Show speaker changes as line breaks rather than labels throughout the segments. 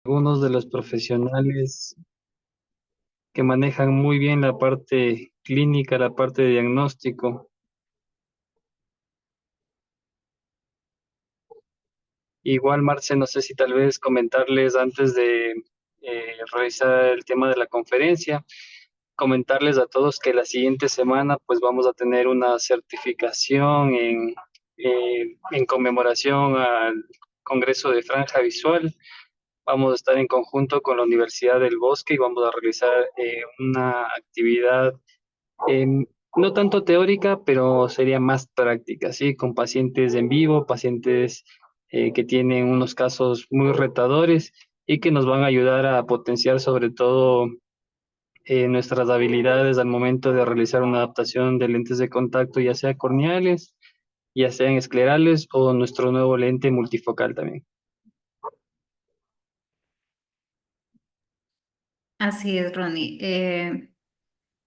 algunos de los profesionales que manejan muy bien la parte clínica, la parte de diagnóstico. Igual, Marce, no sé si tal vez comentarles antes de realizar el tema de la conferencia, comentarles a todos que la siguiente semana pues vamos a tener una certificación en conmemoración al Congreso de Franja Visual. Vamos a estar en conjunto con la Universidad del Bosque y vamos a realizar una actividad em, no tanto teórica, pero sería más práctica, ¿sí? Con pacientes en vivo, pacientes que tienen unos casos muy retadores y que nos van a ayudar a potenciar sobre todo nuestras habilidades al momento de realizar una adaptación de lentes de contacto, ya sea corneales, ya sean esclerales o nuestro nuevo lente multifocal también.
Así es, Ronnie.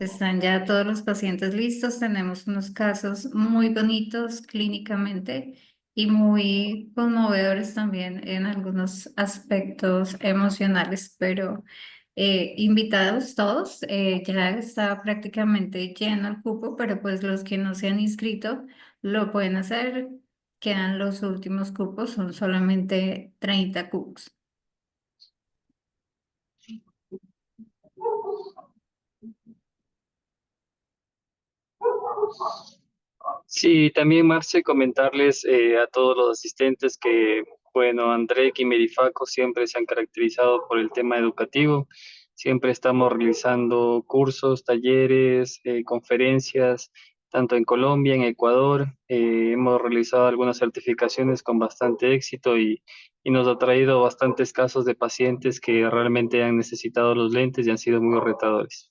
Están ya todos los pacientes listos. Tenemos unos casos muy bonitos clínicamente y muy conmovedores también en algunos aspectos emocionales, pero invitados todos. Ya está prácticamente lleno el cupo, pero pues los que no se han inscrito lo pueden hacer. Quedan los últimos cupos, son solamente 30 cupos.
Sí, también Marce, comentarles a todos los asistentes que, bueno, André y Medifaco siempre se han caracterizado por el tema educativo. Siempre estamos realizando cursos, talleres, conferencias, tanto en Colombia, en Ecuador. Hemos realizado algunas certificaciones con bastante éxito y nos ha traído bastantes casos de pacientes que realmente han necesitado los lentes y han sido muy retadores.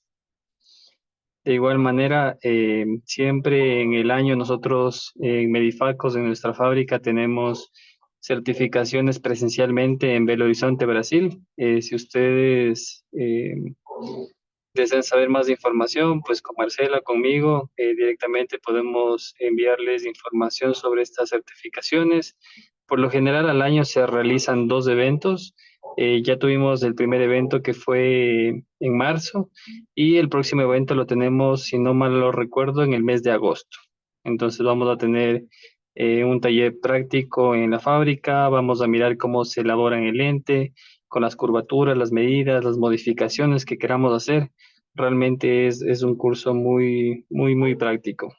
De igual manera, siempre en el año nosotros en Medifacos, en nuestra fábrica, tenemos certificaciones presencialmente en Belo Horizonte, Brasil. Si ustedes desean saber más de información, pues con Marcela, conmigo, directamente podemos enviarles información sobre estas certificaciones. Por lo general, al año se realizan dos eventos. Ya tuvimos el primer evento que fue en marzo y el próximo evento lo tenemos, si no mal lo recuerdo, en el mes de agosto. Entonces vamos a tener un taller práctico en la fábrica, vamos a mirar cómo se elabora el lente, con las curvaturas, las medidas, las modificaciones que queramos hacer. Realmente es un curso muy, muy, muy práctico.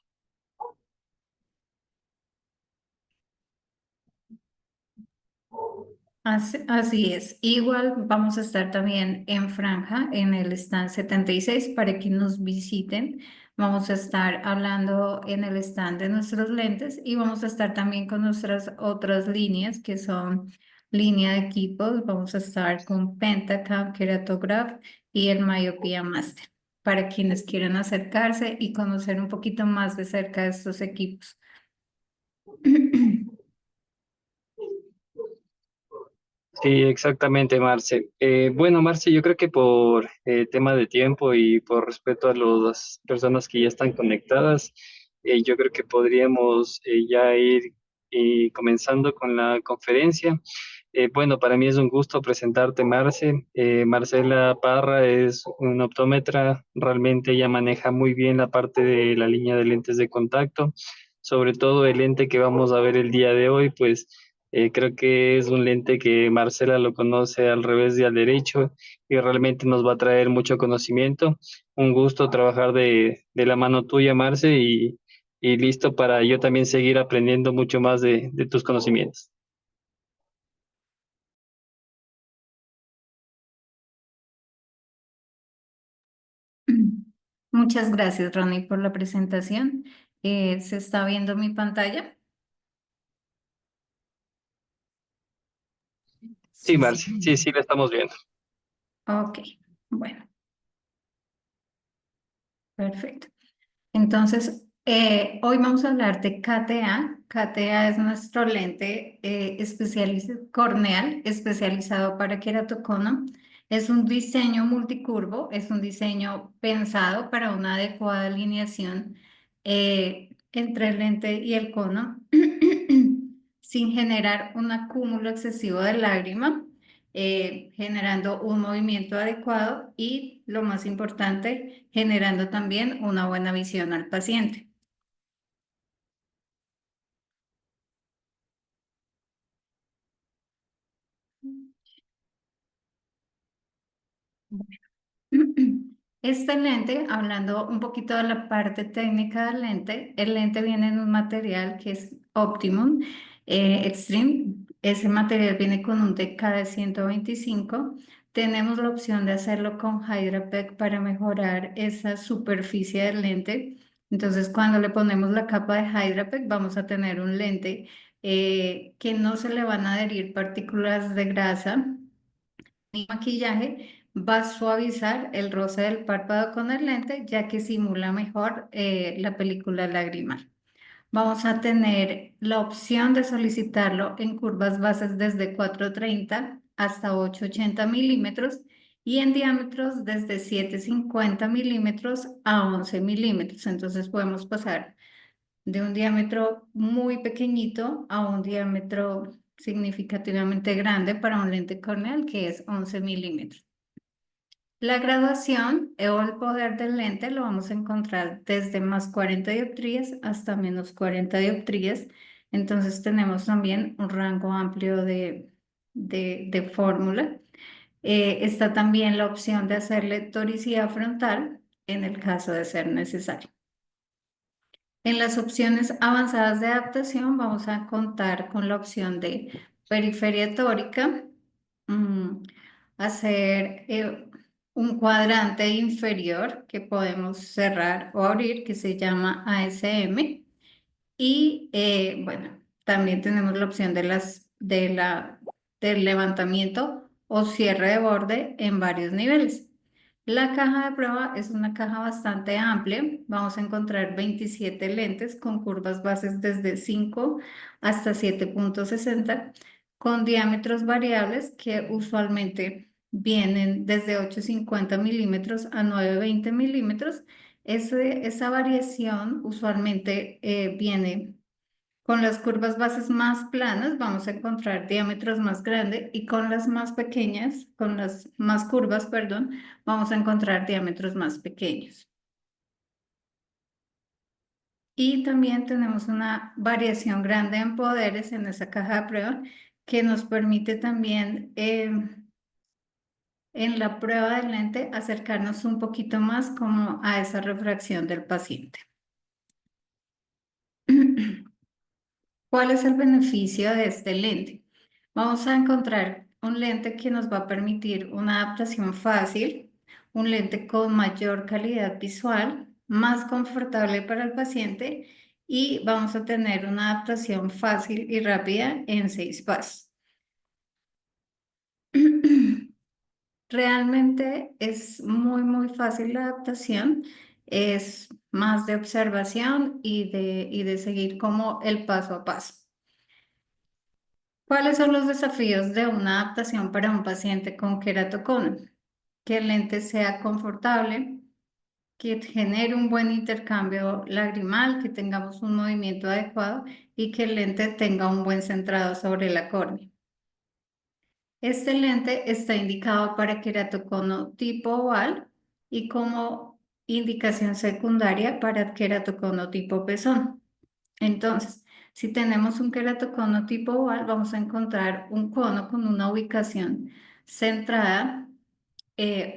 Así es. Igual vamos a estar también en Franja, en el stand 76, para que nos visiten. Vamos a estar hablando en el stand de nuestros lentes y vamos a estar también con nuestras otras líneas, que son línea de equipos. Vamos a estar con Pentacam, Keratograph y el Myopia Master, para quienes quieran acercarse y conocer un poquito más de cerca de estos equipos.
Sí, exactamente, Marce. Bueno, Marce, yo creo que por tema de tiempo y por respeto a las personas que ya están conectadas, yo creo que podríamos ya ir comenzando con la conferencia. Bueno, para mí es un gusto presentarte, Marce. Marcela Parra es una optómetra, realmente ella maneja muy bien la parte de la línea de lentes de contacto, sobre todo el lente que vamos a ver el día de hoy, pues creo que es un lente que Marcela lo conoce al revés y al derecho y realmente nos va a traer mucho conocimiento. Un gusto trabajar de la mano tuya, Marce, y listo para yo también seguir aprendiendo mucho más de tus conocimientos.
Muchas gracias, Ronnie, por la presentación. ¿Se está viendo mi pantalla?
Sí,
Sí, sí.
Marce, sí, sí, la estamos viendo.
Ok, bueno, perfecto. Entonces, hoy vamos a hablar de KTA. KTA es nuestro lente corneal especializado para queratocono. Es un diseño multicurvo, es un diseño pensado para una adecuada alineación entre el lente y el cono, sin generar un acúmulo excesivo de lágrima. generando un movimiento adecuado y, lo más importante, generando también una buena visión al paciente. Este lente, hablando un poquito de la parte técnica del lente, el lente viene en un material que es Optimum Extreme. Ese material viene con un TK de 125. Tenemos la opción de hacerlo con HydraPEC para mejorar esa superficie del lente. Entonces, cuando le ponemos la capa de HydraPEC, vamos a tener un lente que no se le van a adherir partículas de grasa ni maquillaje, va a suavizar el roce del párpado con el lente, ya que simula mejor la película lagrimal. Vamos a tener la opción de solicitarlo en curvas bases desde 430 hasta 880 milímetros y en diámetros desde 750 milímetros a 11 milímetros. Entonces podemos pasar de un diámetro muy pequeñito a un diámetro significativamente grande para un lente corneal que es 11 milímetros. La graduación o el poder del lente lo vamos a encontrar desde más 40 dioptrías hasta menos 40 dioptrías. Entonces tenemos también un rango amplio de fórmula. Está también la opción de hacerle toricidad frontal en el caso de ser necesario. En las opciones avanzadas de adaptación vamos a contar con la opción de periferia tórica, mm, hacer un cuadrante inferior que podemos cerrar o abrir que se llama ASM y bueno, también tenemos la opción del levantamiento o cierre de borde en varios niveles. La caja de prueba es una caja bastante amplia. Vamos a encontrar 27 lentes con curvas bases desde 5 hasta 7,60 con diámetros variables que usualmente vienen desde 8,50 milímetros a 9,20 milímetros. Esa variación usualmente viene con las curvas bases más planas, vamos a encontrar diámetros más grandes y con las más pequeñas, con las más curvas, perdón, vamos a encontrar diámetros más pequeños. Y también tenemos una variación grande en poderes en esa caja de prueba que nos permite también en la prueba del lente acercarnos un poquito más como a esa refracción del paciente. ¿Cuál es el beneficio de este lente? Vamos a encontrar un lente que nos va a permitir una adaptación fácil, un lente con mayor calidad visual, más confortable para el paciente y vamos a tener una adaptación fácil y rápida en 6 pasos. Realmente es muy fácil la adaptación, es más de observación y de seguir como el paso a paso. ¿Cuáles son los desafíos de una adaptación para un paciente con queratocono? Que el lente sea confortable, que genere un buen intercambio lagrimal, que tengamos un movimiento adecuado y que el lente tenga un buen centrado sobre la córnea. Este lente está indicado para queratocono tipo oval y como indicación secundaria para queratocono tipo pezón. Entonces, si tenemos un queratocono tipo oval, vamos a encontrar un cono con una ubicación centrada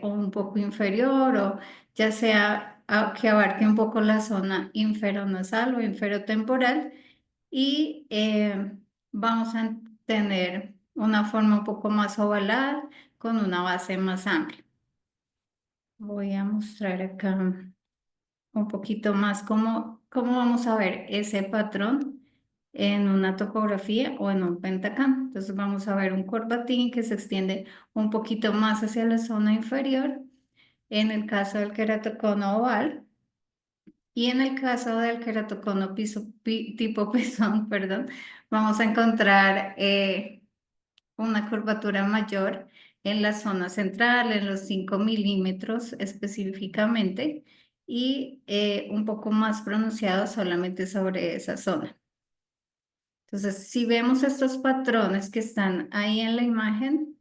o un poco inferior o ya sea que abarque un poco la zona inferonasal o inferotemporal y vamos a tener una forma un poco más ovalada con una base más amplia. Voy a mostrar acá un poquito más cómo vamos a ver ese patrón en una topografía o en un pentacam. Entonces vamos a ver un corbatín que se extiende un poquito más hacia la zona inferior en el caso del queratocono oval y en el caso del queratocono tipo pezón, perdón, vamos a encontrar una curvatura mayor en la zona central, en los 5 milímetros específicamente, y un poco más pronunciado solamente sobre esa zona. Entonces, si vemos estos patrones que están ahí en la imagen,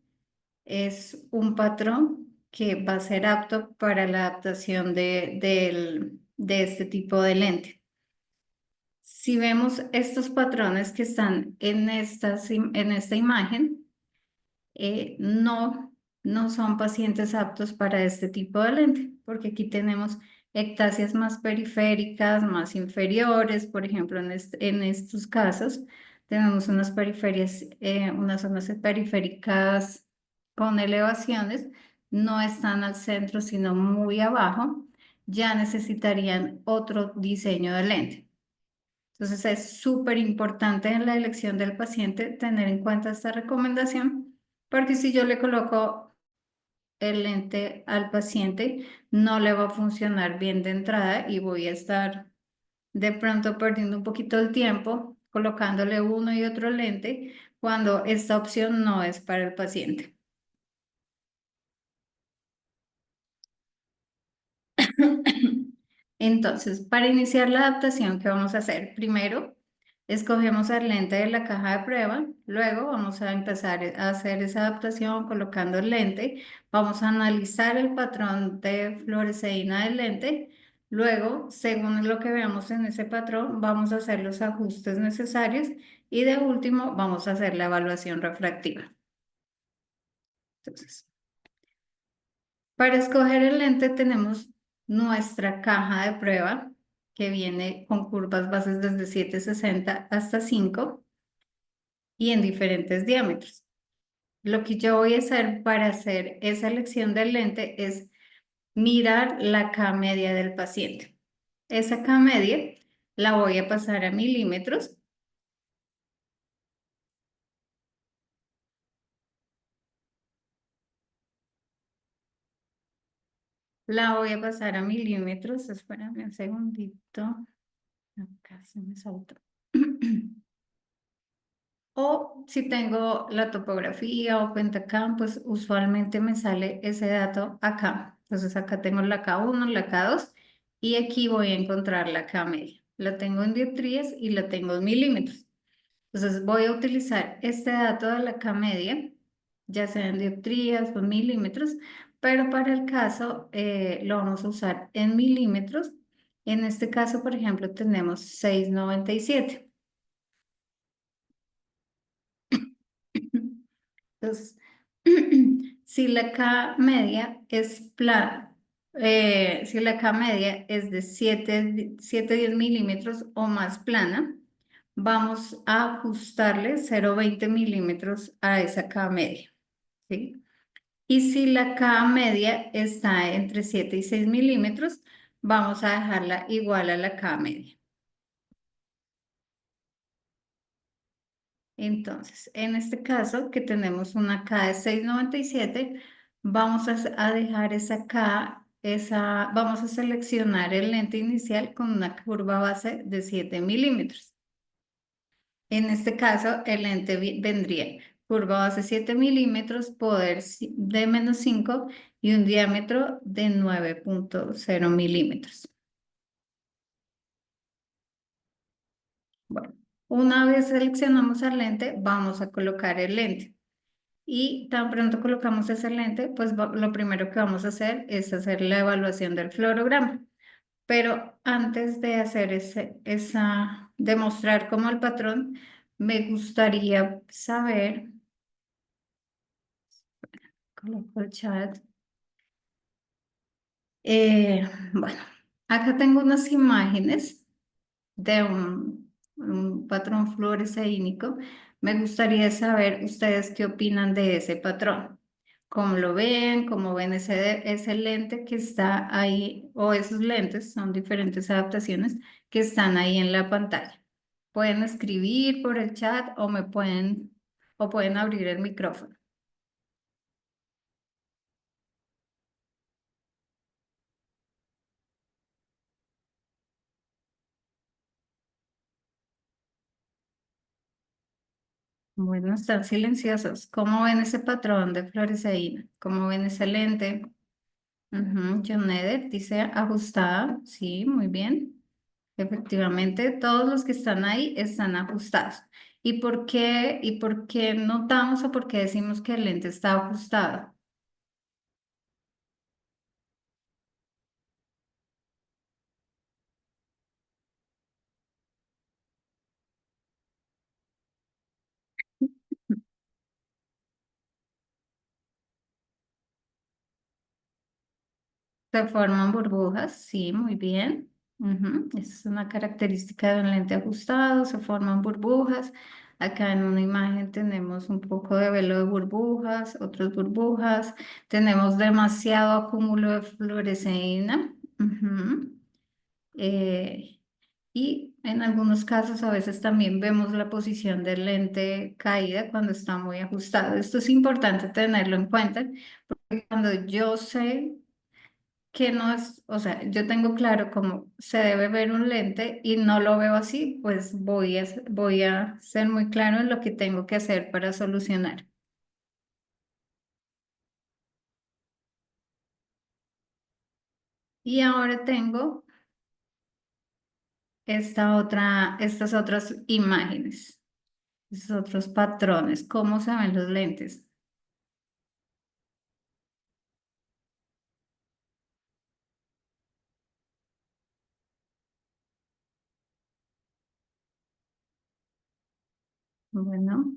es un patrón que va a ser apto para la adaptación de este tipo de lente. Si vemos estos patrones que están en en esta imagen, no, no son pacientes aptos para este tipo de lente, porque aquí tenemos ectasias más periféricas, más inferiores, por ejemplo, en estos casos tenemos unas periferias, unas zonas periféricas con elevaciones, no están al centro, sino muy abajo, ya necesitarían otro diseño de lente. Entonces es súper importante en la elección del paciente tener en cuenta esta recomendación, porque si yo le coloco el lente al paciente, no le va a funcionar bien de entrada y voy a estar de pronto perdiendo un poquito el tiempo colocándole uno y otro lente cuando esta opción no es para el paciente. Entonces, para iniciar la adaptación, ¿qué vamos a hacer? Primero, escogemos el lente de la caja de prueba, luego vamos a empezar a hacer esa adaptación colocando el lente, vamos a analizar el patrón de fluoresceína del lente, luego, según lo que veamos en ese patrón, vamos a hacer los ajustes necesarios y de último, vamos a hacer la evaluación refractiva. Entonces, para escoger el lente tenemos nuestra caja de prueba que viene con curvas bases desde 760 hasta 5 y en diferentes diámetros. Lo que yo voy a hacer para hacer esa elección del lente es mirar la K media del paciente. Esa K media la voy a pasar a milímetros. La voy a pasar a milímetros. Espérame un segundito. Acá se me saltó. O si tengo la topografía o Pentacam, pues usualmente me sale ese dato acá. Entonces acá tengo la K1, la K2 y aquí voy a encontrar la K media. La tengo en dioptrías y la tengo en milímetros. Entonces voy a utilizar este dato de la K media, ya sea en dioptrías o en milímetros, pero para el caso lo vamos a usar en milímetros. En este caso, por ejemplo, tenemos 6,97. Entonces, si la K media es plana, si la K media es de 10 milímetros o más plana, vamos a ajustarle 0,20 milímetros a esa K media, ¿sí? Y si la K media está entre 7 y 6 milímetros, vamos a dejarla igual a la K media. Entonces, en este caso, que tenemos una K de 6,97, vamos a dejar esa K, vamos a seleccionar el lente inicial con una curva base de 7 milímetros. En este caso, el lente vendría curva base 7 milímetros, poder de -5 y un diámetro de 9,0 milímetros. Bueno, una vez seleccionamos el lente, vamos a colocar el lente. Y tan pronto colocamos ese lente, pues lo primero que vamos a hacer es hacer la evaluación del fluorograma. Pero antes de hacer demostrar como el patrón, me gustaría saber, coloco el chat. Bueno, acá tengo unas imágenes de un patrón fluoresceínico. Me gustaría saber ustedes qué opinan de ese patrón. ¿Cómo lo ven? ¿Cómo ven ese lente que está ahí? O esos lentes, son diferentes adaptaciones que están ahí en la pantalla. Pueden escribir por el chat o pueden abrir el micrófono. Bueno, están silenciosos. ¿Cómo ven ese patrón de fluoresceína? ¿Cómo ven ese lente? John Eder dice ajustada. Sí, muy bien. Efectivamente, todos los que están ahí están ajustados. y por qué notamos o por qué decimos que el lente está ajustado? Se forman burbujas, sí, muy bien. Ujú, esa es una característica de un lente ajustado, se forman burbujas. Acá en una imagen tenemos un poco de velo de burbujas, otras burbujas. Tenemos demasiado acúmulo de fluoresceína. Ujú. Eh, y en algunos casos a veces también vemos la posición del lente caída cuando está muy ajustado. Esto es importante tenerlo en cuenta. Cuando yo sé que no es, o sea, yo tengo claro cómo se debe ver un lente y no lo veo así, pues voy a ser muy claro en lo que tengo que hacer para solucionar. Y ahora tengo estas otras imágenes, estos otros patrones, cómo se ven los lentes. Bueno.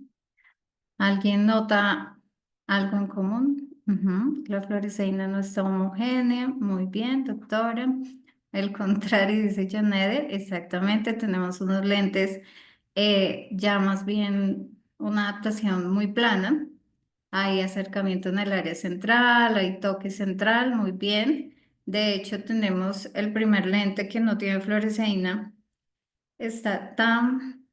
¿Alguien nota algo en común? Ujú, la fluoresceína no está homogénea. Muy bien, doctora. El contrario, dice Janet. Exactamente, tenemos unos lentes ya más bien una adaptación muy plana. Hay acercamiento en el área central, hay toque central, muy bien. De hecho, tenemos el primer lente que no tiene fluoresceína. Está tan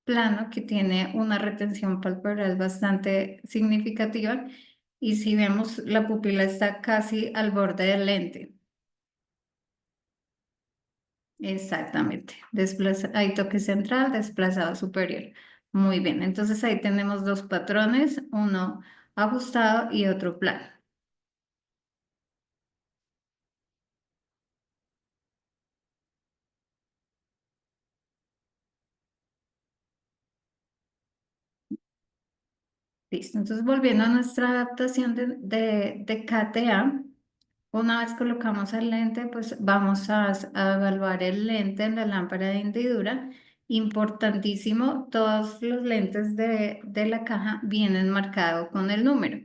plano que tiene una retención palpebral bastante significativa y si vemos la pupila está casi al borde del lente. Exactamente. Hay toque central, desplazado superior. Muy bien. Entonces ahí tenemos dos patrones, uno ajustado y otro plano. Listo. Entonces volviendo a nuestra adaptación de KTA. Una vez colocamos el lente, pues vamos a evaluar el lente en la lámpara de hendidura. Importantísimo, todos los lentes de la caja vienen marcados con el número.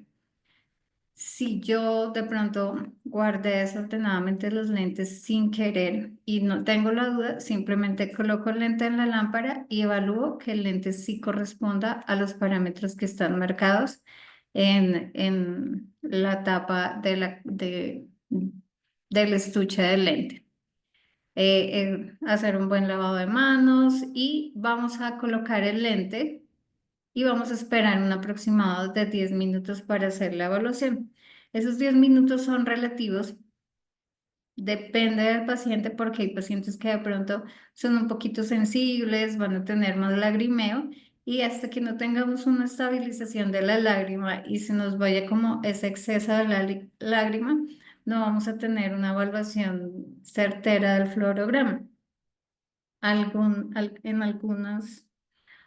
Si yo de pronto guardé desordenadamente los lentes sin querer y no tengo la duda, simplemente coloco el lente en la lámpara y evalúo que el lente sí corresponda a los parámetros que están marcados en la tapa del estuche del lente. Hacer un buen lavado de manos y vamos a colocar el lente y vamos a esperar un aproximado de 10 minutos para hacer la evaluación. Esos 10 minutos son relativos, depende del paciente porque hay pacientes que de pronto son un poquito sensibles, van a tener más lagrimeo y hasta que no tengamos una estabilización de la lágrima y se nos vaya como ese exceso de la lágrima, no vamos a tener una evaluación certera del fluorograma. En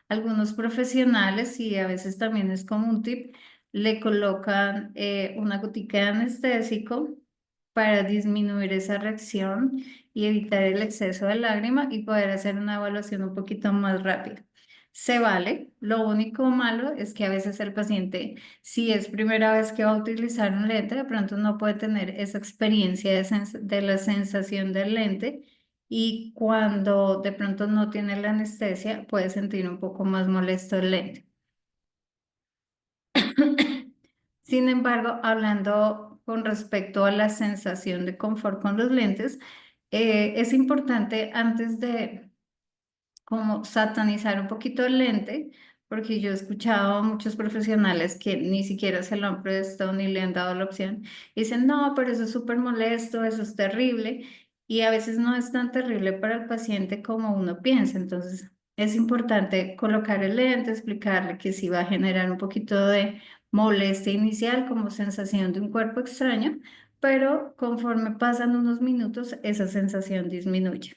algunos profesionales, y a veces también es como un tip, le colocan una gotica de anestésico para disminuir esa reacción y evitar el exceso de lágrima y poder hacer una evaluación un poquito más rápida. Se vale, lo único malo es que a veces el paciente, si es primera vez que va a utilizar un lente, de pronto no puede tener esa experiencia de la sensación del lente y cuando de pronto no tiene la anestesia, puede sentir un poco más molesto el lente. Sin embargo, hablando con respecto a la sensación de confort con los lentes, es importante antes de como satanizar un poquito el lente, porque yo he escuchado a muchos profesionales que ni siquiera se lo han prestado ni le han dado la opción. Y dicen, no, pero eso es súper molesto, eso es terrible. Y a veces no es tan terrible para el paciente como uno piensa. Entonces, es importante colocar el lente, explicarle que sí va a generar un poquito de molestia inicial como sensación de un cuerpo extraño, pero conforme pasan unos minutos, esa sensación disminuye.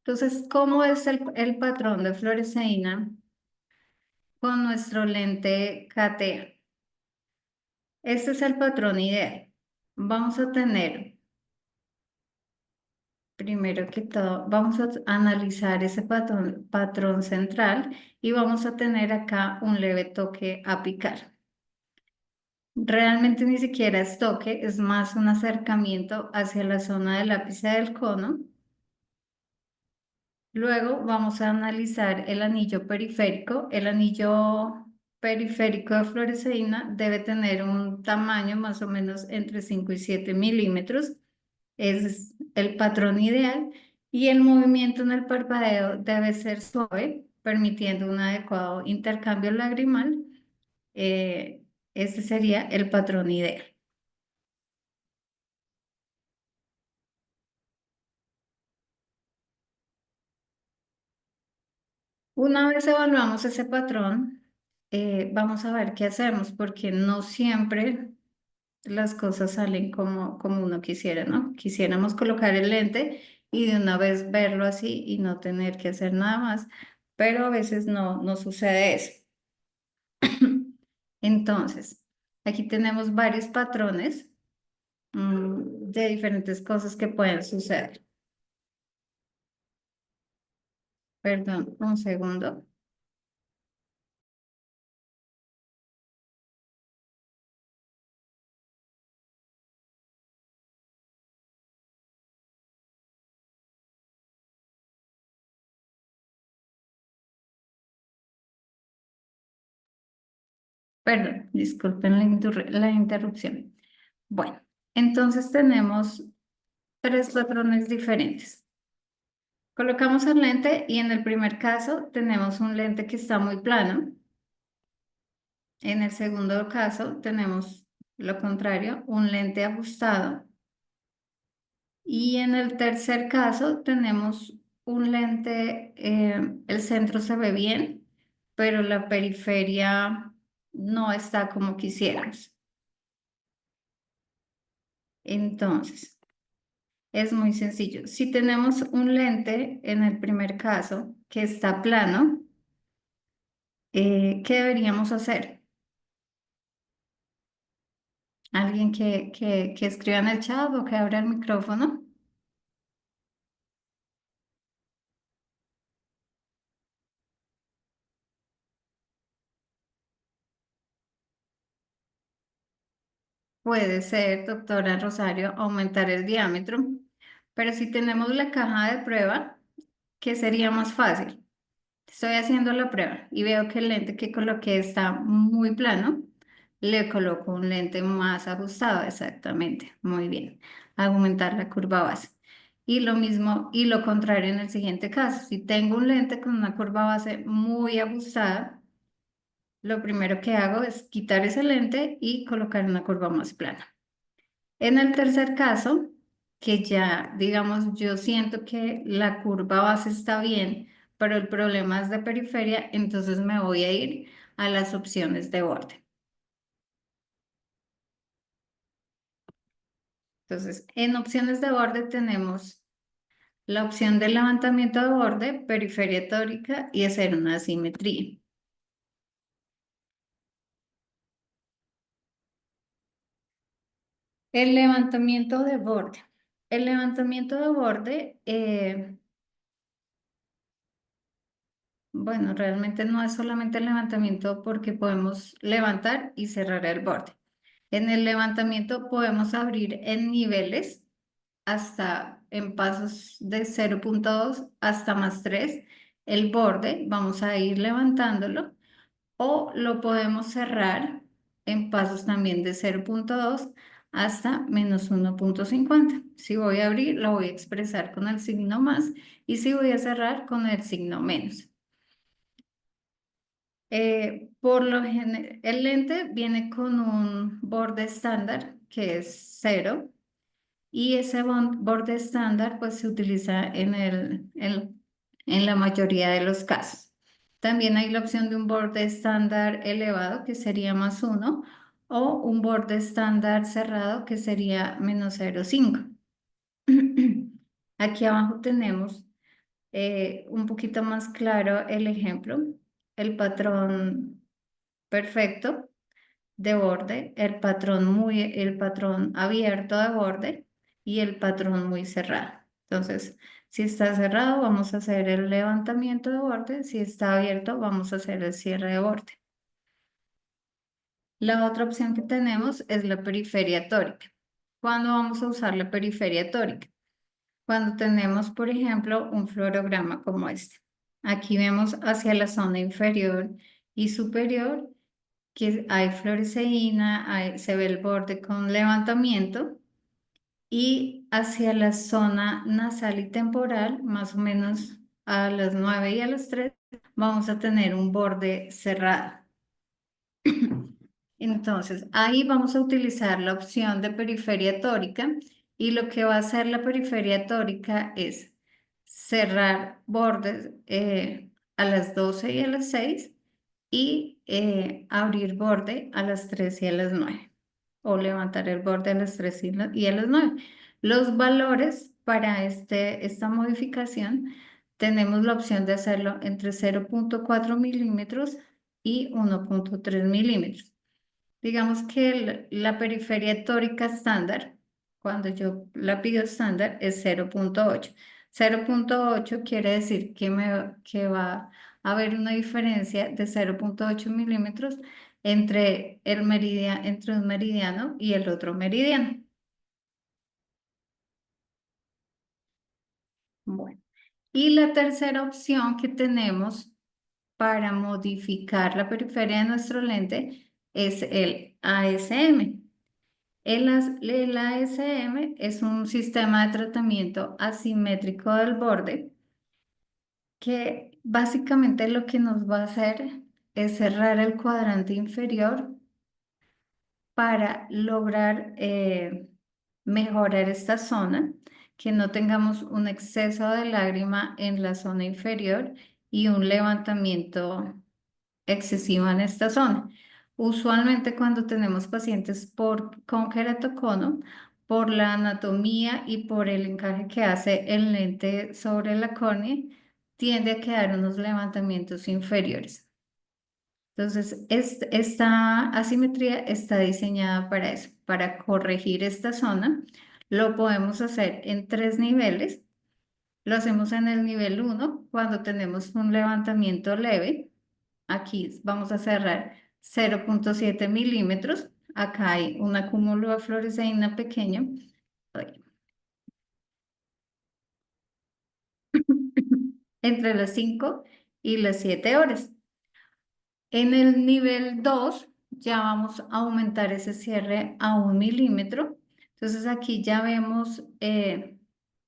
Entonces, ¿cómo es el patrón de fluoresceína con nuestro lente CATEA? Este es el patrón ideal. Vamos a tener, primero que todo, vamos a analizar ese patrón central y vamos a tener acá un leve toque apical. Realmente ni siquiera es toque, es más un acercamiento hacia la zona del ápice del cono. Luego vamos a analizar el anillo periférico. El anillo periférico de fluoresceína debe tener un tamaño más o menos entre 5 y 7 milímetros. Es el patrón ideal. Y el movimiento en el parpadeo debe ser suave, permitiendo un adecuado intercambio lagrimal. Eh, Ese sería el patrón ideal. Una vez evaluamos ese patrón, vamos a ver qué hacemos, porque no siempre las cosas salen como uno quisiera, ¿no? Quisiéramos colocar el lente y de una vez verlo así y no tener que hacer nada más, pero a veces no sucede eso. Entonces, aquí tenemos varios patrones, de diferentes cosas que pueden suceder. Perdón, un segundo. Perdón, disculpen la interrupción. Bueno, entonces tenemos tres patrones diferentes. Colocamos el lente y en el primer caso tenemos un lente que está muy plano. En el segundo caso tenemos lo contrario, un lente ajustado. Y en el tercer caso tenemos un lente, el centro se ve bien, pero la periferia no está como quisiéramos. Entonces, es muy sencillo. Si tenemos un lente en el primer caso que está plano, ¿qué deberíamos hacer? ¿Alguien que escriba en el chat o que abra el micrófono? Puede ser, doctora Rosario, aumentar el diámetro, pero si tenemos la caja de prueba, ¿qué sería más fácil? Estoy haciendo la prueba y veo que el lente que coloqué está muy plano. Le coloco un lente más ajustado, exactamente. Muy bien. Aumentar la curva base. Y lo mismo y lo contrario en el siguiente caso. Si tengo un lente con una curva base muy ajustada, lo primero que hago es quitar ese lente y colocar una curva más plana. En el tercer caso, que ya, digamos, yo siento que la curva base está bien, pero el problema es de periferia, entonces me voy a ir a las opciones de borde. Entonces, en opciones de borde tenemos la opción de levantamiento de borde, periferia tórica y hacer una asimetría. El levantamiento de borde. El levantamiento de borde, bueno, realmente no es solamente el levantamiento porque podemos levantar y cerrar el borde. En el levantamiento podemos abrir en niveles hasta en pasos de 0,2 hasta +3 el borde, vamos a ir levantándolo o lo podemos cerrar en pasos también de 0,2 hasta -1,50. Si voy a abrir, lo voy a expresar con el signo más y si voy a cerrar con el signo menos. El lente viene con un borde estándar que es 0 y ese borde estándar pues se utiliza en la mayoría de los casos. También hay la opción de un borde estándar elevado que sería +1 o un borde estándar cerrado que sería -0,5. Aquí abajo tenemos un poquito más claro el ejemplo, el patrón perfecto de borde, el patrón abierto de borde y el patrón muy cerrado. Entonces, si está cerrado, vamos a hacer el levantamiento de borde. Si está abierto, vamos a hacer el cierre de borde. La otra opción que tenemos es la periferia tórica. ¿Cuándo vamos a usar la periferia tórica? Cuando tenemos, por ejemplo, un fluorograma como este. Aquí vemos hacia la zona inferior y superior que hay fluoresceína, se ve el borde con levantamiento y hacia la zona nasal y temporal, más o menos a las 9 y a las 3, vamos a tener un borde cerrado. Entonces, ahí vamos a utilizar la opción de periferia tórica y lo que va a hacer la periferia tórica es cerrar bordes a las 12 y a las 6 y abrir borde a las 3 y a las 9 o levantar el borde a las 3 y a las 9. Los valores para esta modificación tenemos la opción de hacerlo entre 0,4 milímetros y 1,3 milímetros. Digamos que la periferia tórica estándar, cuando yo la pido estándar, es 0,8. 0,8 quiere decir que va a haber una diferencia de 0,8 milímetros entre un meridiano y el otro meridiano. Bueno, y la tercera opción que tenemos para modificar la periferia de nuestro lente es el ASM. El ASM es un sistema de tratamiento asimétrico del borde que básicamente lo que nos va a hacer es cerrar el cuadrante inferior para lograr mejorar esta zona, que no tengamos un exceso de lágrima en la zona inferior y un levantamiento excesiva en esta zona. Usualmente cuando tenemos pacientes con queratocono, por la anatomía y por el encaje que hace el lente sobre la córnea, tiende a quedar unos levantamientos inferiores. Entonces, esta asimetría está diseñada para eso, para corregir esta zona. Lo podemos hacer en 3 niveles. Lo hacemos en el nivel 1 cuando tenemos un levantamiento leve. Aquí vamos a cerrar 0,7 milímetros. Acá hay un acúmulo de fluoresceína pequeño. Ay. Entre las 5 y las 7 horas. En el nivel 2 ya vamos a aumentar ese cierre a 1 milímetro. Entonces aquí ya vemos en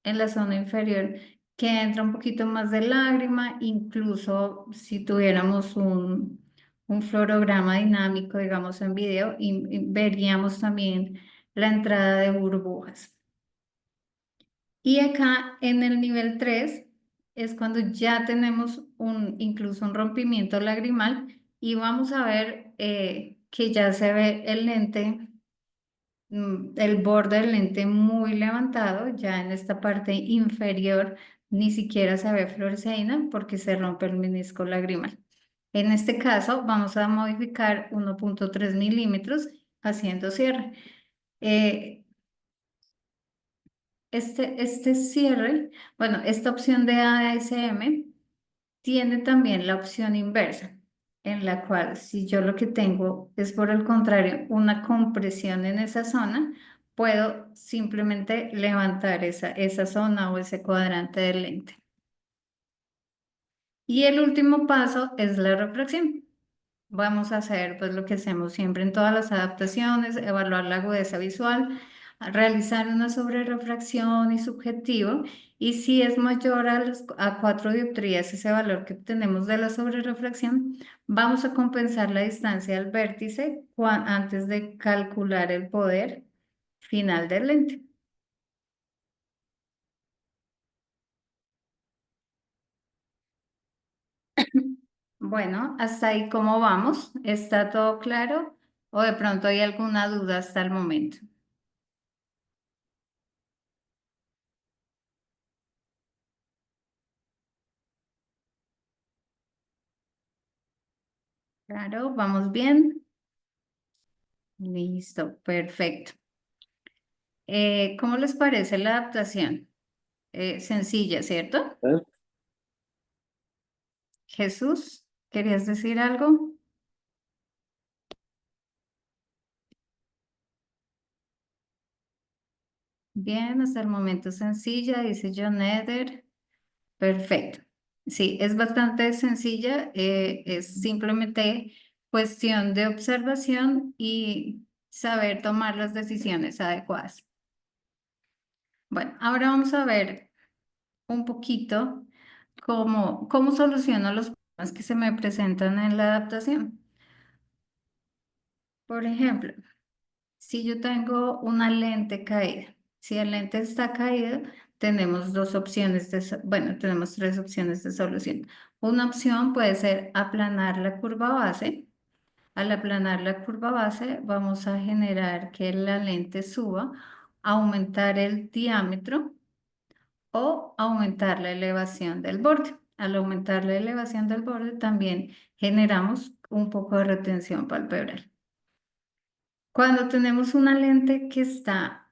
la zona inferior que entra un poquito más de lágrima, incluso si tuviéramos un fluorograma dinámico, digamos en video, y veríamos también la entrada de burbujas. Y acá en el nivel 3 es cuando ya tenemos incluso un rompimiento lagrimal y vamos a ver que ya se ve el lente, el borde del lente muy levantado, ya en esta parte inferior ni siquiera se ve fluoresceína porque se rompe el menisco lagrimal. En este caso vamos a modificar 1,3 milímetros haciendo cierre. Eh, este cierre, bueno, esta opción de ASM tiene también la opción inversa, en la cual si yo lo que tengo es por el contrario una compresión en esa zona, puedo simplemente levantar esa zona o ese cuadrante del lente. Y el último paso es la refracción. Vamos a hacer pues lo que hacemos siempre en todas las adaptaciones, evaluar la agudeza visual, realizar una sobrerefracción y subjetivo y si es mayor a 4 dioptrías ese valor que obtenemos de la sobrerefracción, vamos a compensar la distancia al vértice antes de calcular el poder final del lente. Bueno, hasta ahí cómo vamos. ¿Está todo claro? ¿O de pronto hay alguna duda hasta el momento? Claro, vamos bien. Listo, perfecto. ¿Cómo les parece la adaptación? Sencilla, ¿cierto?
¿Eh?
Jesús, ¿querías decir algo? Bien, hasta el momento sencilla, dice John Eder. Perfecto. Sí, es bastante sencilla, es simplemente cuestión de observación y saber tomar las decisiones adecuadas. Bueno, ahora vamos a ver un poquito cómo soluciono los problemas que se me presentan en la adaptación. Por ejemplo, si yo tengo una lente caída, si el lente está caído, tenemos dos opciones bueno, tenemos tres opciones de solución. Una opción puede ser aplanar la curva base. Al aplanar la curva base, vamos a generar que la lente suba, aumentar el diámetro o aumentar la elevación del borde. Al aumentar la elevación del borde, también generamos un poco de retención palpebral. Cuando tenemos una lente que está,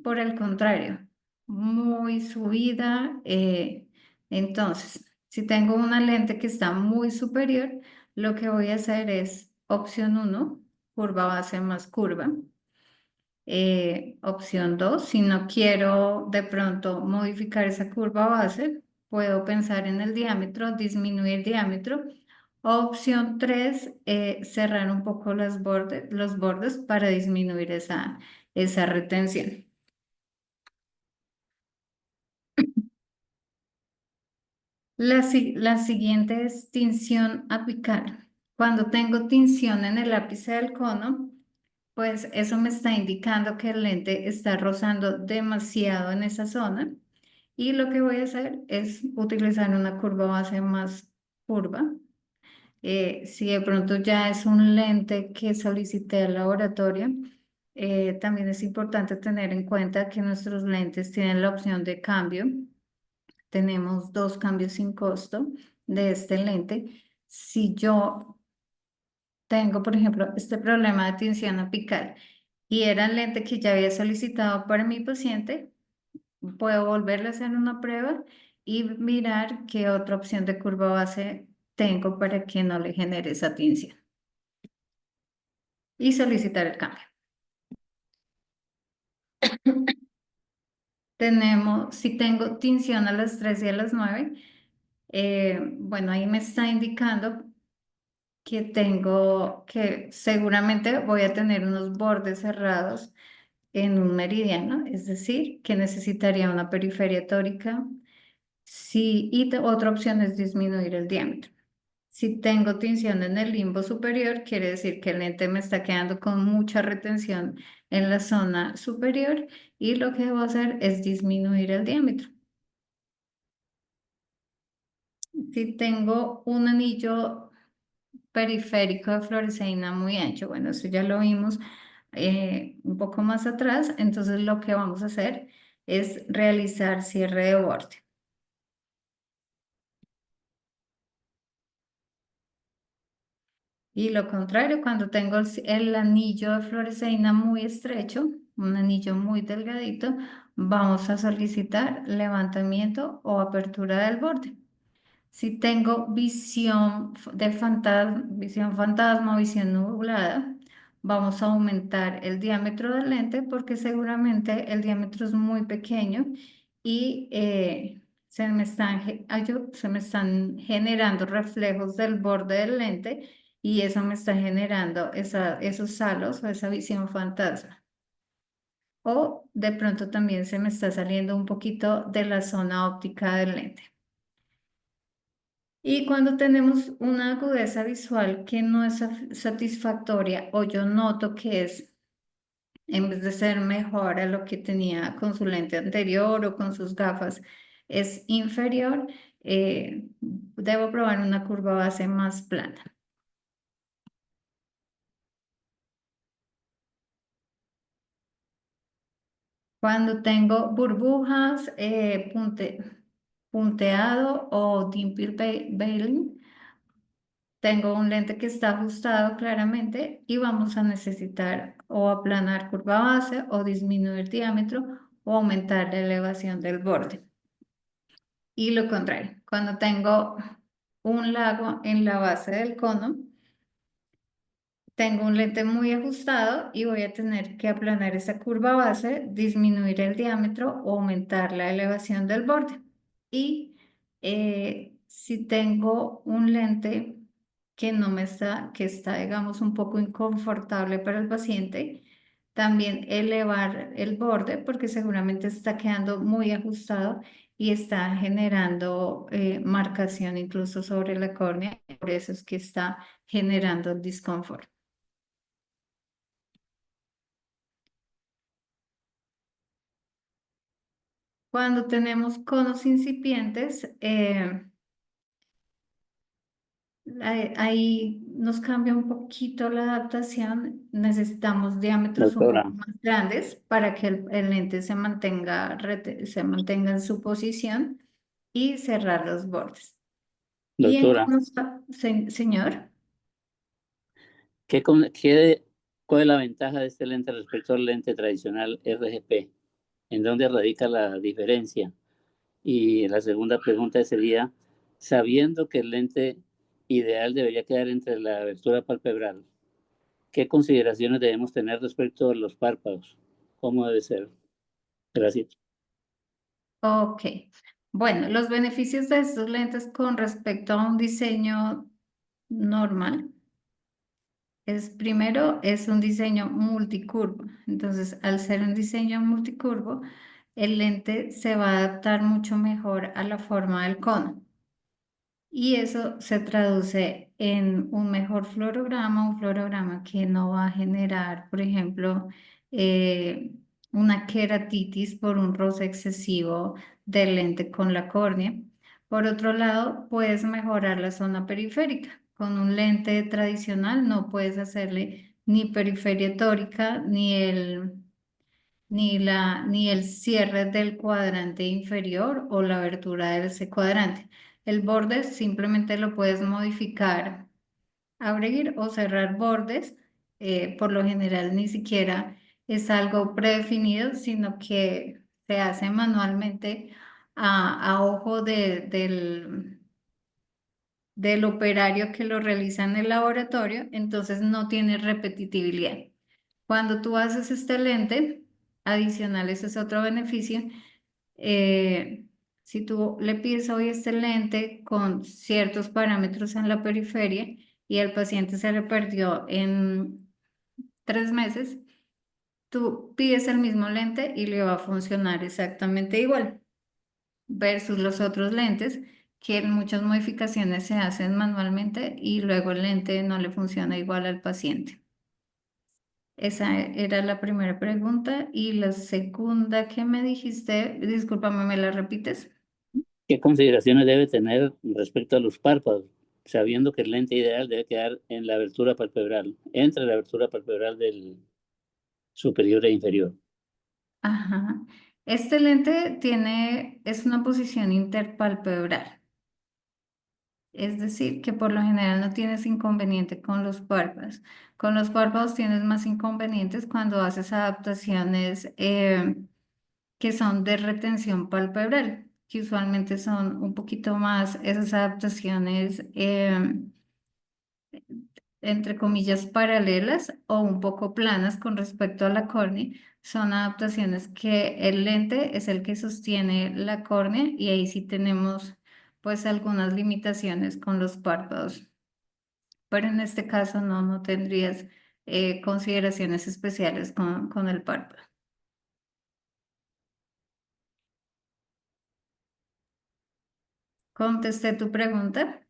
por el contrario, muy subida, entonces, si tengo una lente que está muy superior, lo que voy a hacer es opción uno, curva base más curva. Opción 2, si no quiero de pronto modificar esa curva base, puedo pensar en el diámetro, disminuir diámetro. Opción 3, cerrar un poco los bordes para disminuir esa retención. La siguiente es tinción apical. Cuando tengo tinción en el ápice del cono, pues eso me está indicando que el lente está rozando demasiado en esa zona y lo que voy a hacer es utilizar una curva base más curva. Si de pronto ya es un lente que solicité al laboratorio, también es importante tener en cuenta que nuestros lentes tienen la opción de cambio. Tenemos dos cambios sin costo de este lente. Si yo tengo, por ejemplo, este problema de tinción apical y era el lente que ya había solicitado para mi paciente, puedo volverle a hacer una prueba y mirar qué otra opción de curva base tengo para que no le genere esa tinción y solicitar el cambio. Si tengo tinción a las 3 y a las 9, bueno, ahí me está indicando que seguramente voy a tener unos bordes cerrados en un meridiano, es decir, que necesitaría una periferia tórica. Sí, otra opción es disminuir el diámetro. Si tengo tinción en el limbo superior, quiere decir que el lente me está quedando con mucha retención en la zona superior y lo que debo hacer es disminuir el diámetro. Si tengo un anillo periférico de fluoresceína muy ancho, bueno, eso ya lo vimos un poco más atrás, entonces lo que vamos a hacer es realizar cierre de borde. Y lo contrario, cuando tengo el anillo de fluoresceína muy estrecho, un anillo muy delgadito, vamos a solicitar levantamiento o apertura del borde. Si tengo visión fantasma o visión nublada, vamos a aumentar el diámetro del lente porque seguramente el diámetro es muy pequeño y se me están generando reflejos del borde del lente y eso me está generando esos halos o esa visión fantasma. O de pronto también se me está saliendo un poquito de la zona óptica del lente. Y cuando tenemos una agudeza visual que no es satisfactoria o yo noto que es, en vez de ser mejor a lo que tenía con su lente anterior o con sus gafas, es inferior, debo probar una curva base más plana. Cuando tengo burbujas, punteado o dimple veiling, tengo un lente que está ajustado claramente y vamos a necesitar o aplanar curva base o disminuir diámetro o aumentar la elevación del borde. Y lo contrario, cuando tengo un lago en la base del cono, tengo un lente muy ajustado y voy a tener que aplanar esa curva base, disminuir el diámetro o aumentar la elevación del borde. Y si tengo un lente que no me está, que está, digamos, un poco inconfortable para el paciente, también elevar el borde porque seguramente está quedando muy ajustado y está generando marcación incluso sobre la córnea. Por eso es que está generando el disconfort. Cuando tenemos conos incipientes, ahí nos cambia un poquito la adaptación. Necesitamos diámetros un
Doctora,
poco más grandes para que el lente se mantenga, se mantenga en su posición y cerrar los bordes. Y en
doctora,
conos, señor.
¿cuál es la ventaja de este lente respecto al lente tradicional RGP? ¿En dónde radica la diferencia? Y la segunda pregunta sería, sabiendo que el lente ideal debería quedar entre la abertura palpebral, ¿qué consideraciones debemos tener respecto a los párpados? ¿Cómo debe ser? Gracias.
Ok. Bueno, los beneficios de estos lentes con respecto a un diseño normal. Primero, es un diseño multicurvo. Entonces, al ser un diseño multicurvo, el lente se va a adaptar mucho mejor a la forma del cono. Y eso se traduce en un florograma que no va a generar, por ejemplo, eh, una queratitis por un roce excesivo del lente con la córnea. Por otro lado, puedes mejorar la zona periférica. Con un lente tradicional no puedes hacerle ni periferia tórica ni el cierre del cuadrante inferior o la abertura de ese cuadrante. El borde simplemente lo puedes modificar, abrir o cerrar bordes. Por lo general ni siquiera es algo predefinido, sino que se hace manualmente a ojo del operario que lo realiza en el laboratorio, entonces no tiene repetitividad. Cuando tú haces este lente, adicional, ese es otro beneficio. Si tú le pides hoy este lente con ciertos parámetros en la periferia y el paciente se le perdió en 3 meses, tú pides el mismo lente y le va a funcionar exactamente igual versus los otros lentes que en muchas modificaciones se hacen manualmente y luego el lente no le funciona igual al paciente. Esa era la primera pregunta. Y la segunda que me dijiste, discúlpame, ¿me la repites?
¿Qué consideraciones debe tener respecto a los párpados? Sabiendo que el lente ideal debe quedar en la abertura palpebral, entre la abertura palpebral del superior e inferior.
Ajá. Este lente es una posición interpalpebral, es decir, que por lo general no tienes inconveniente con los párpados. Con los párpados tienes más inconvenientes cuando haces adaptaciones que son de retención palpebral, que usualmente son un poquito más esas adaptaciones, entre comillas, paralelas o un poco planas con respecto a la córnea. Son adaptaciones que el lente es el que sostiene la córnea y ahí sí tenemos pues algunas limitaciones con los párpados. Pero en este caso no tendrías consideraciones especiales con el párpado. ¿Contesté tu pregunta?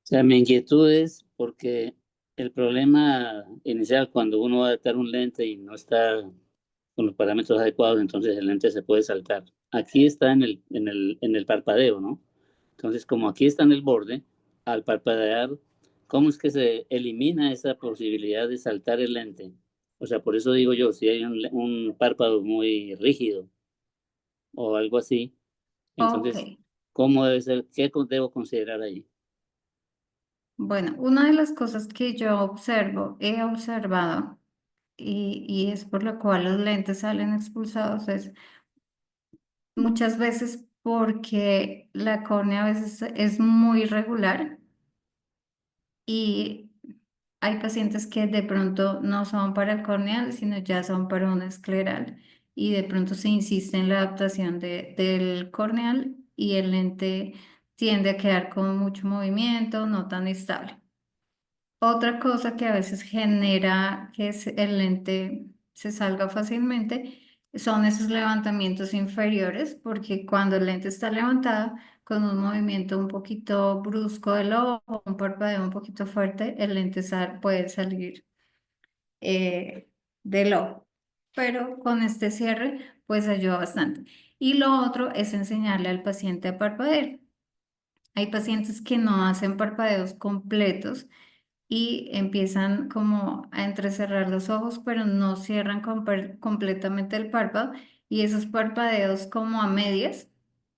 O sea, mi inquietud es porque el problema inicial cuando uno va a adaptar un lente y no está con los parámetros adecuados, entonces el lente se puede saltar. Aquí está en el parpadeo, ¿no? Entonces, como aquí está en el borde, al parpadear, ¿cómo es que se elimina esa posibilidad de saltar el lente? O sea, por eso digo yo, si hay un párpado muy rígido o algo así,
Ok.
entonces, ¿cómo debe ser? ¿Qué debo considerar ahí?
Bueno, una de las cosas que yo he observado, y es por lo cual los lentes salen expulsados, es muchas veces porque la córnea a veces es muy irregular y hay pacientes que de pronto no son para el corneal, sino ya son para un escleral y de pronto se insiste en la adaptación del corneal y el lente tiende a quedar con mucho movimiento, no tan estable. Otra cosa que a veces genera que el lente se salga fácilmente son esos levantamientos inferiores, porque cuando el lente está levantado con un movimiento un poquito brusco del ojo, un parpadeo un poquito fuerte, el lente puede salir eh, del ojo. Pero con este cierre, pues ayuda bastante. Y lo otro es enseñarle al paciente a parpadear. Hay pacientes que no hacen parpadeos completos y empiezan como a entrecerrar los ojos, pero no cierran completamente el párpado y esos parpadeos como a medias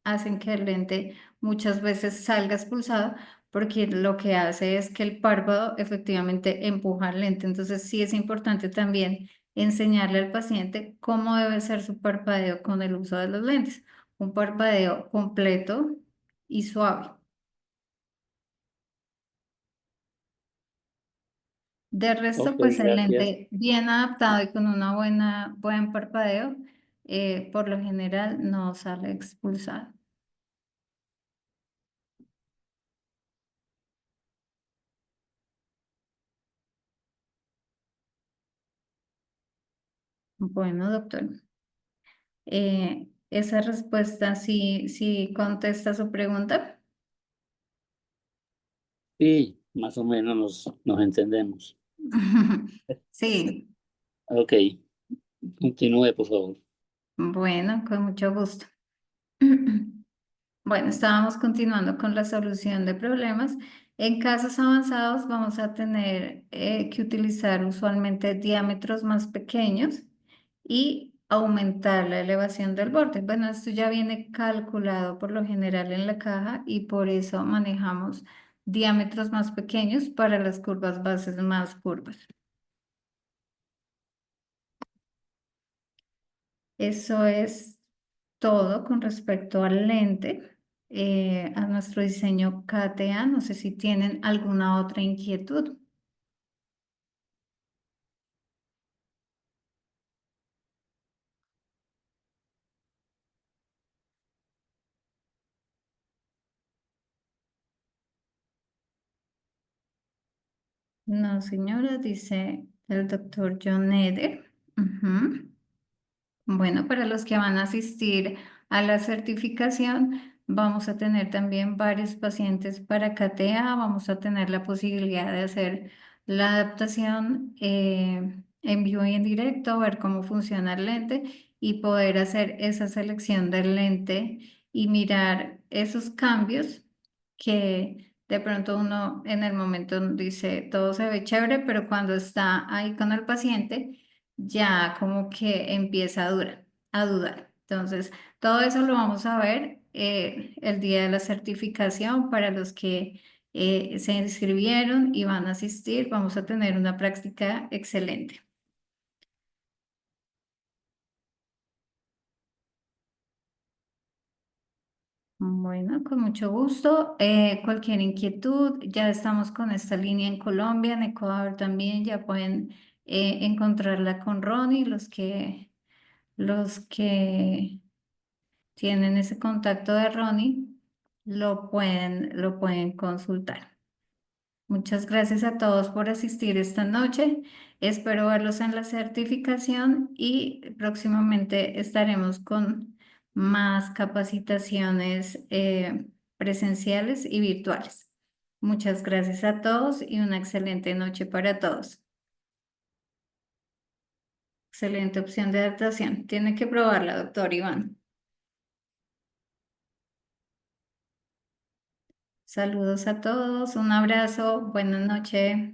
hacen que el lente muchas veces salga expulsado porque lo que hace es que el párpado efectivamente empuja el lente. Entonces sí es importante también enseñarle al paciente cómo debe ser su parpadeo con el uso de los lentes. Un parpadeo completo y suave. De resto,
Ok,
pues el
gracias.
lente bien adaptado y con una buen parpadeo, por lo general no sale expulsado. Bueno, doctor, esa respuesta sí contesta su pregunta.
Sí, más o menos nos entendemos.
Sí,
Ok, continúe, por favor.
bueno, con mucho gusto. Bueno, estábamos continuando con la solución de problemas. En casos avanzados vamos a tener que utilizar usualmente diámetros más pequeños y aumentar la elevación del borde. Bueno, esto ya viene calculado por lo general en la caja y por eso manejamos diámetros más pequeños para las curvas bases más curvas. Eso es todo con respecto al lente, a nuestro diseño KTA. No sé si tienen alguna otra inquietud. No, señora, dice el doctor John Eder. Ujú. Bueno, para los que van a asistir a la certificación, vamos a tener también varios pacientes para KTA. Vamos a tener la posibilidad de hacer la adaptación en vivo y en directo, ver cómo funciona el lente y poder hacer esa selección del lente y mirar esos cambios que de pronto uno en el momento dice todo se ve chévere, pero cuando está ahí con el paciente ya como que empieza a dudar. Entonces, todo eso lo vamos a ver el día de la certificación para los que se inscribieron y van a asistir. Vamos a tener una práctica excelente. Bueno, con mucho gusto. Cualquier inquietud, ya estamos con esta línea en Colombia, en Ecuador también, ya pueden encontrarla con Ronnie, los que tienen ese contacto de Ronnie, lo pueden consultar. Muchas gracias a todos por asistir esta noche. Espero verlos en la certificación y próximamente estaremos con más capacitaciones presenciales y virtuales. Muchas gracias a todos y una excelente noche para todos. Excelente opción de adaptación. Tiene que probarla, doctor Iván. Saludos a todos, un abrazo, buenas noches.